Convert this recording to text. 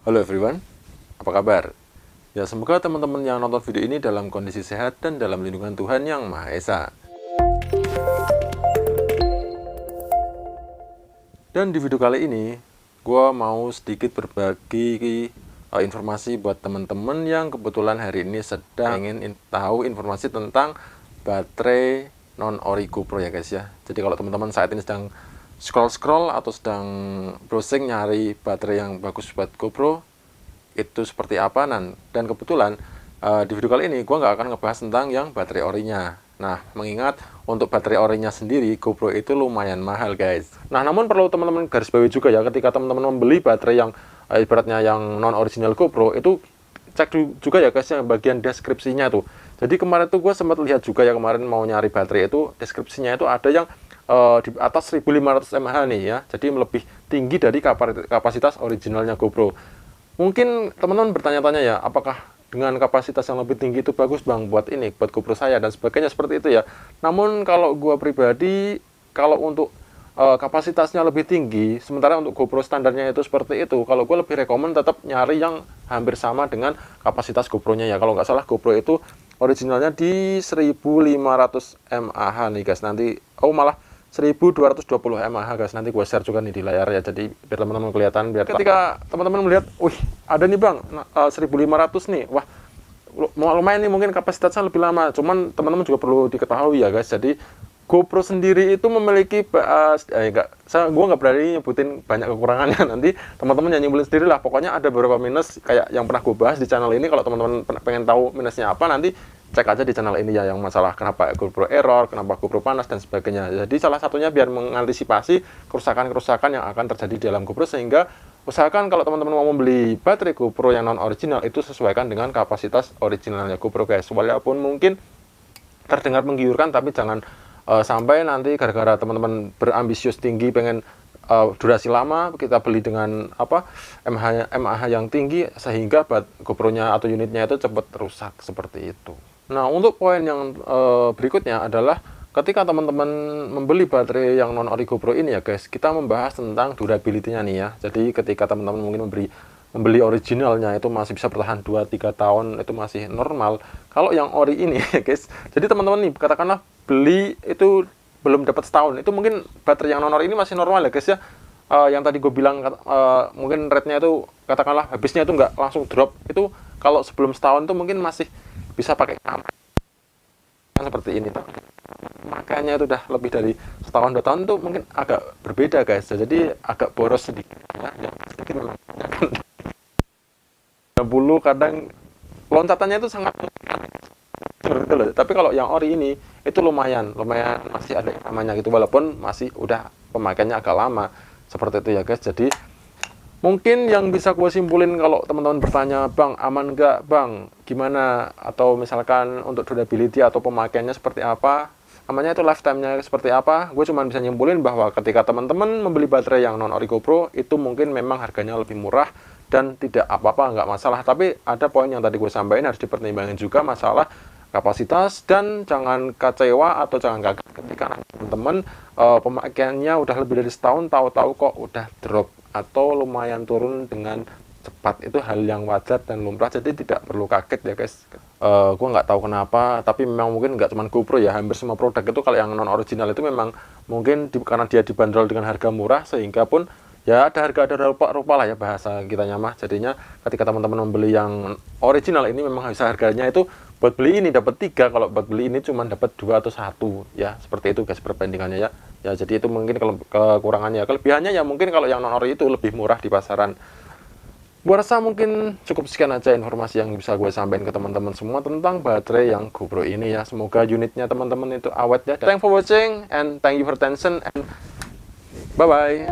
Halo everyone, apa kabar? Ya semoga teman-teman yang nonton video ini dalam kondisi sehat dan dalam lindungan Tuhan Yang Maha Esa. Dan di video kali ini, gue mau sedikit berbagi informasi buat teman-teman yang kebetulan hari ini sedang ingin tahu informasi tentang baterai non-ori GoPro ya guys ya. Jadi kalau teman-teman saat ini sedang scroll-scroll atau sedang browsing nyari baterai yang bagus buat GoPro, itu seperti apa. Dan kebetulan di video kali ini gue nggak akan ngebahas tentang yang baterai orinya. Nah, mengingat untuk baterai orinya sendiri GoPro itu lumayan mahal guys. Nah, namun perlu teman-teman garis bawahi juga ya, ketika teman-teman membeli baterai yang ibaratnya yang non original GoPro, itu cek juga ya guys yang bagian deskripsinya tuh. Jadi kemarin tuh gue sempat lihat juga ya, kemarin mau nyari baterai itu deskripsinya itu ada yang di atas 1500 mAh nih ya, jadi lebih tinggi dari kapasitas originalnya GoPro. Mungkin teman-teman bertanya-tanya ya, apakah dengan kapasitas yang lebih tinggi itu bagus bang buat GoPro saya dan sebagainya seperti itu ya. Namun kalau gua pribadi, kalau untuk kapasitasnya lebih tinggi, sementara untuk GoPro standarnya itu seperti itu, kalau gue lebih rekomen tetap nyari yang hampir sama dengan kapasitas GoPro-nya ya. Kalau nggak salah GoPro itu originalnya di 1500 mAh nih guys, nanti malah 1220 mAh guys, nanti gue share juga nih di layar ya, jadi biar teman-teman kelihatan, biar ketika teman-teman melihat, wih ada nih bang 1500 nih, wah lumayan nih, mungkin kapasitasnya lebih lama. Cuman teman-teman juga perlu diketahui ya guys, jadi GoPro sendiri itu memiliki gue nggak berani nyebutin banyak kekurangannya, nanti teman-teman yang nyimpulin sendiri lah. Pokoknya ada beberapa minus kayak yang pernah gue bahas di channel ini. Kalau teman-teman pengen tahu minusnya apa, nanti cek aja di channel ini ya, yang masalah kenapa GoPro error, kenapa GoPro panas dan sebagainya. Jadi salah satunya biar mengantisipasi kerusakan-kerusakan yang akan terjadi di dalam GoPro, sehingga usahakan kalau teman-teman mau membeli baterai GoPro yang non original itu sesuaikan dengan kapasitas originalnya GoPro guys. Walaupun mungkin terdengar menggiurkan, tapi jangan sampai nanti gara-gara teman-teman berambisius tinggi pengen durasi lama, kita beli dengan mAh yang tinggi sehingga GoPro-nya atau unitnya itu cepat rusak seperti itu. Nah, untuk poin yang berikutnya adalah ketika teman-teman membeli baterai yang non ori GoPro ini ya guys, kita membahas tentang durability-nya nih ya. Jadi ketika teman-teman mungkin membeli originalnya itu masih bisa bertahan 2-3 tahun, itu masih normal. Kalau yang ori ini ya guys, jadi teman-teman nih katakanlah beli itu belum dapat setahun, itu mungkin baterai yang non ori ini masih normal ya guys ya. Yang tadi gue bilang mungkin rate-nya itu katakanlah habisnya itu nggak langsung drop, itu kalau sebelum setahun itu mungkin masih bisa pakai seperti ini tuh. Makanya itu udah lebih dari setahun 2 tahun tuh mungkin agak berbeda guys, jadi agak boros sedikit ya, sedikit memang. Bulu kadang loncatannya itu sangat gitu loh. Tapi kalau yang ori ini itu lumayan masih ada namanya gitu, walaupun masih udah pemakaiannya agak lama seperti itu ya guys. Jadi mungkin yang bisa gue simpulin, kalau teman-teman bertanya bang aman nggak bang, gimana, atau misalkan untuk durability atau pemakaiannya seperti apa, namanya itu lifetime-nya seperti apa, gue cuma bisa nyimpulin bahwa ketika teman-teman membeli baterai yang non ori GoPro itu mungkin memang harganya lebih murah dan tidak apa-apa, nggak masalah. Tapi ada poin yang tadi gue sampaikan, harus dipertimbangkan juga masalah kapasitas, dan jangan kecewa atau jangan kaget ketika teman-teman pemakaiannya udah lebih dari setahun tahu-tahu kok udah drop atau lumayan turun dengan cepat. Itu hal yang wajar dan lumrah, jadi tidak perlu kaget ya guys. Gue nggak tahu kenapa, tapi memang mungkin nggak cuma GoPro ya, hampir semua produk itu kalau yang non original itu memang mungkin karena dia dibanderol dengan harga murah, sehingga pun ya ada harga ada rupa lah ya bahasa kita mah. Jadinya ketika teman-teman membeli yang original ini memang bisa harganya itu buat beli ini dapat 3, kalau buat beli ini cuma dapat 2 atau 1 ya, seperti itu guys perbandingannya ya. Ya jadi itu mungkin kalau kekurangannya. Kelebihannya ya mungkin kalau yang non ori itu lebih murah di pasaran. Gua rasa mungkin cukup sekian aja informasi yang bisa gue sampaikan ke teman-teman semua tentang baterai yang GoPro ini ya. Semoga unitnya teman-teman itu awet ya. Thanks for watching and thank you for attention and bye bye.